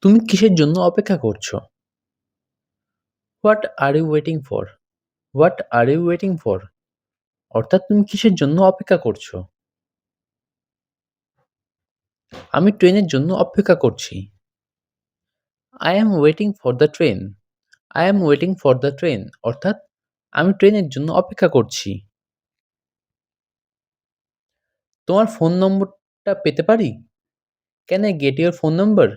তুমি কিসের জন্য অপেক্ষা করছো? What are you waiting for? What are you waiting for? অর্থাৎ তুমি কিসের জন্য অপেক্ষা করছো? আমি ট্রেনের জন্য অপেক্ষা করছি। I am waiting for the train. I am waiting for the train. অর্থাৎ আমি ট্রেনের জন্য অপেক্ষা করছি। তোমার ফোন নম্বরটা পেতে পারি? Can I get your phone number?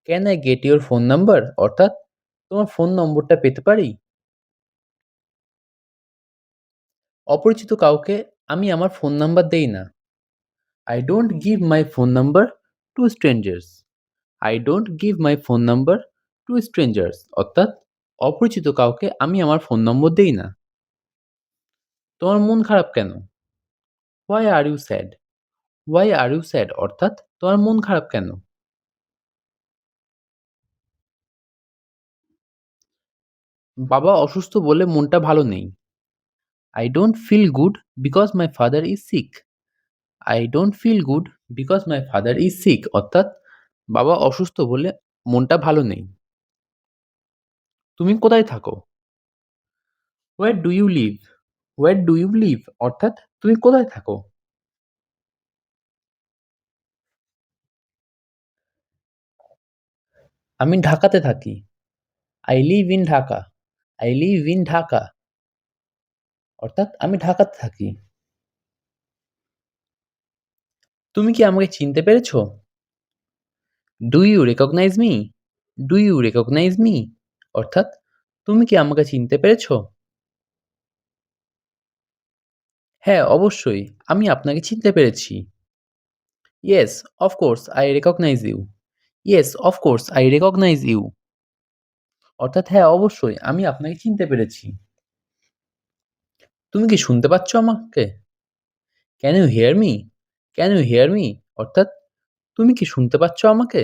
Can I get your phone number? অর্থাৎ তোমার ফোন নম্বরটা পেতে পারি? অপরিচিত কাউকে আমি আমার ফোন নাম্বার দেই না। I don't give my phone number to strangers. I don't give my phone number to strangers. অর্থাৎ অপরিচিত কাউকে আমি আমার ফোন নম্বর দেই না। তোমার মন খারাপ কেন? Why are you sad? Why are you sad? অর্থাৎ তোমার মন খারাপ কেন? বাবা অসুস্থ বলে মনটা ভালো নেই। I don't feel good because my father is sick. I don't feel good because my father is sick. অর্থাৎ বাবা অসুস্থ বলে মনটা ভালো নেই। তুমি কোথায় থাকো? Where do you live? Where do you live? অর্থাৎ তুমি কোথায় থাকো? আমি ঢাকাতে থাকি। I live in Dhaka. I live in Dhaka. অর্থাৎ আমি ঢাকাতে থাকি। তুমি কি আমাকে চিনতে পেরেছো? Do you recognize me? Do you recognize me? অর্থাৎ তুমি কি আমাকে চিনতে পেরেছো? হ্যাঁ, অবশ্যই। আমি আপনাকে চিনতে পেরেছি। Yes, of course, I recognize you. Yes, of course, I recognize you. অর্থাৎ হ্যাঁ, অবশ্যই আমি আপনাকে চিনতে পেরেছি। তুমি কি শুনতে পাচ্ছ আমাকে? Can you hear me? Can you hear me? অর্থাৎ তুমি কি শুনতে পাচ্ছ আমাকে?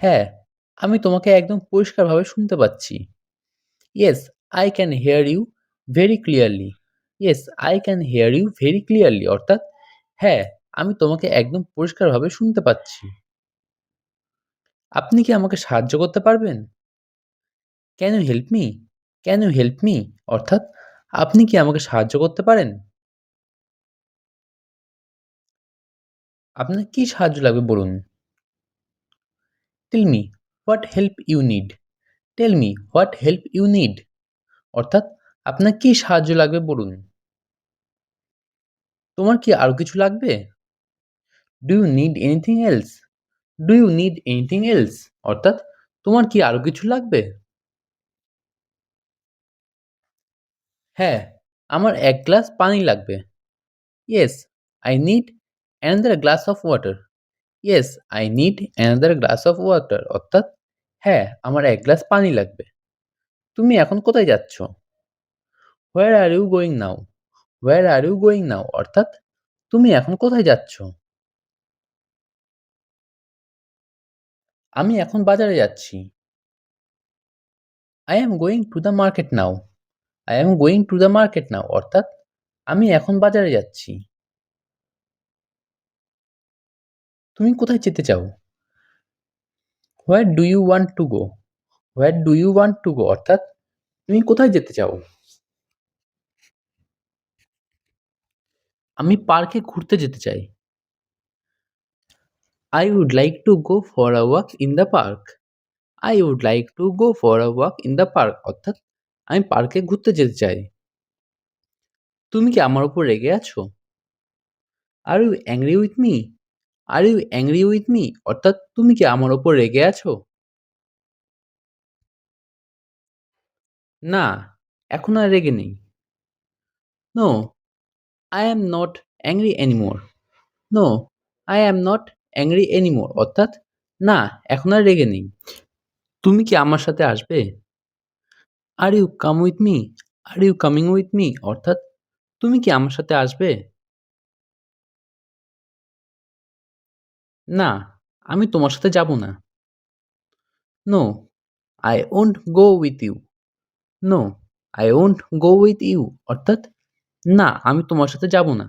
হ্যাঁ, আমি তোমাকে একদম পরিষ্কারভাবে শুনতে পাচ্ছি। Yes, I can hear you very clearly. Yes, I can hear you very clearly. অর্থাৎ হ্যাঁ, আমি তোমাকে একদম পরিষ্কারভাবে শুনতে পাচ্ছি। আপনি কি আমাকে সাহায্য করতে পারবেন? Can you help me? Can you help me? অর্থাৎ আপনি কি আমাকে সাহায্য করতে পারেন? আপনার কি সাহায্য লাগবে বলুন? Tell me what help you need. Tell me what help you need. অর্থাৎ আপনার কি সাহায্য লাগবে বলুন? তোমার কি আরো কিছু লাগবে? Do you need anything else? Do you need anything else? অর্থাৎ তোমার কি আরো কিছু লাগবে? হ্যাঁ, আমার ১ গ্লাস পানি লাগবে। Yes, I need another glass of water. Yes, I need another glass of water. অর্থাৎ হ্যাঁ, আমার ১ গ্লাস পানি লাগবে। তুমি এখন কোথায় যাচ্ছ? Where are you going now? Where are you going now? অর্থাৎ তুমি এখন কোথায় যাচ্ছ? আমি এখন বাজারে যাচ্ছি। I am going to the market now. I am going to the market now. অর্থাৎ আমি এখন বাজারে যাচ্ছি। তুমি কোথায় যেতে চাও? Where do you want to go? Where do you want to go? অর্থাৎ তুমি কোথায় যেতে চাও? আমি পার্কে ঘুরতে যেতে চাই। I would like to go for a walk in the park. I would like to go for a walk in the park. অর্থাৎ আমি পার্কে ঘুরতে যেতে চাই। তুমি কি আমার উপর রেগে আছো? Are you angry with me? Are you angry with me? অর্থাৎ তুমি কি আমার উপর রেগে আছো? না, এখন আর রেগে নেই। No, I am not angry anymore. No, I am not angry anymore. অর্থাৎ না, এখন আর রেগে নেই। তুমি কি আমার সাথে আসবে? Are you come with me? Are you coming with me? অর্থাৎ তুমি কি আমার সাথে আসবে? না, আমি তোমার সাথে যাব না। No, I won't go with you. No, I won't go with you. অর্থাৎ না, আমি তোমার সাথে যাব না।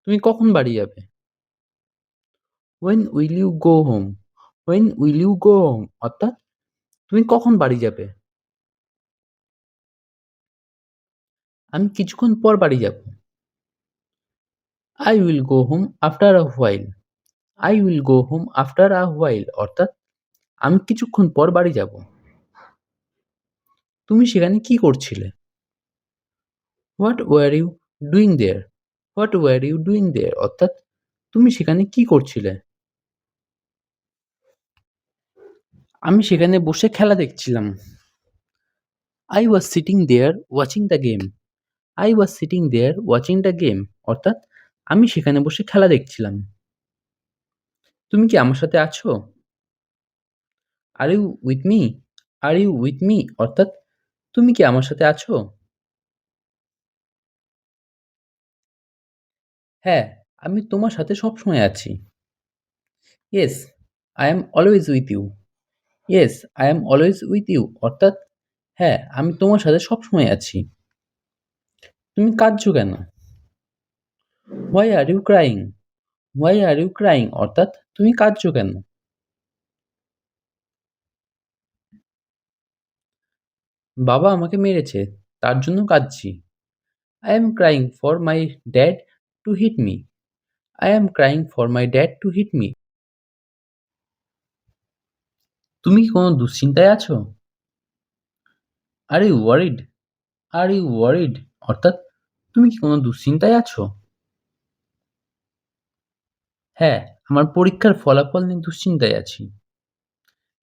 তুমি কখন বাড়ি যাবে? When will you go home? When will you go home? অর্থাৎ তুমি কখন বাড়ি যাবে? আমি কিছুক্ষণ পর বাড়ি যাব। I will go home after a while. I will go home after a while অর্থাৎ আমি কিছুক্ষণ পর বাড়ি যাব। তুমি সেখানে কি করছিলে? What were you doing there? What were you doing there অর্থাৎ তুমি সেখানে কি করছিলে? আমি সেখানে বসে খেলা দেখছিলাম। I was sitting there watching the game. I was sitting there watching the game অর্থাৎ আমি সেখানে বসে খেলা দেখছিলাম। তুমি কি আমার সাথে আছো? Are you with me? Are you with me অর্থাৎ তুমি কি আমার সাথে আছো? হ্যাঁ, আমি তোমার সাথে সবসময় আছি। Yes, I am always with you. Yes, I am always with you অর্থাৎ হ্যাঁ, আমি তোমার সাথে সবসময় আছি। তুমি কাঁদছো কেন? Why are you crying? Why are you crying অর্থাৎ তুমি কাঁদছো কেন? বাবা আমাকে মেরেছে, তার জন্য কাঁদছি। I am crying for my dad to hit me. I am crying for my dad to hit me. তুমি কি কোনো দুশ্চিন্তায় আছো? Are you worried? Are you worried অর্থাৎ তুমি কি কোনো দুশ্চিন্তায় আছো? হ্যাঁ, আমার পরীক্ষার ফলাফল নিয়ে দুশ্চিন্তায় আছি।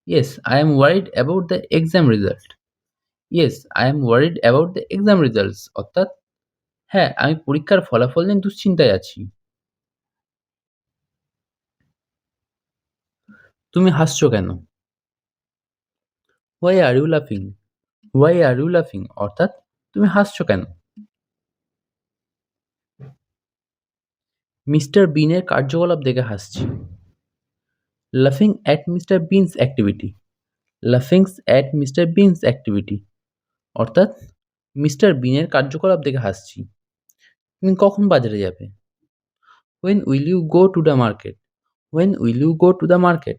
Yes, I am worried about the exam result. Yes, I am worried about the exam results অর্থাৎ হ্যাঁ, আমি পরীক্ষার ফলাফল নিয়ে দুশ্চিন্তায় আছি। তুমি হাসছো কেন? Why are you laughing? Why are you laughing অর্থাৎ তুমি হাসছো কেন? মিস্টার বিনের কার্যকলাপ দেখে হাসছি। Laughing at Mr. Bean's activity. Laughing at Mr. Bean's activity অর্থাৎ মিস্টার বিনের কার্যকলাপ দেখে হাসছি। তুমি কখন বাজারে যাবে? When will you go to the market? When will you go to the market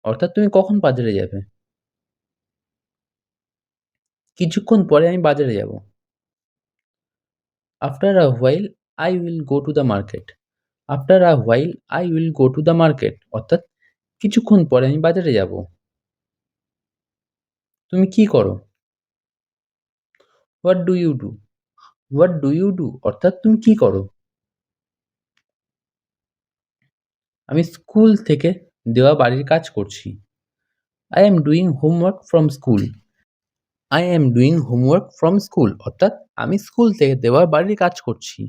অর্থাৎ তুমি কখন বাজারে যাবে? কিছুক্ষণ পরে আমি বাজারে যাব। After a while I will go to the market. After a while I will go to the market অর্থাৎ কিছুক্ষণ পরে আমি বাজারে যাব। তুমি কি করো? What do you do? What do you do অর্থাৎ তুমি কি করো? আমি স্কুল থেকে দেওয়া বাড়ির কাজ করছি। I am doing homework from school. I am doing homework from school অর্থাৎ আমি স্কুল থেকে দেওয়া বাড়ির কাজ করছি।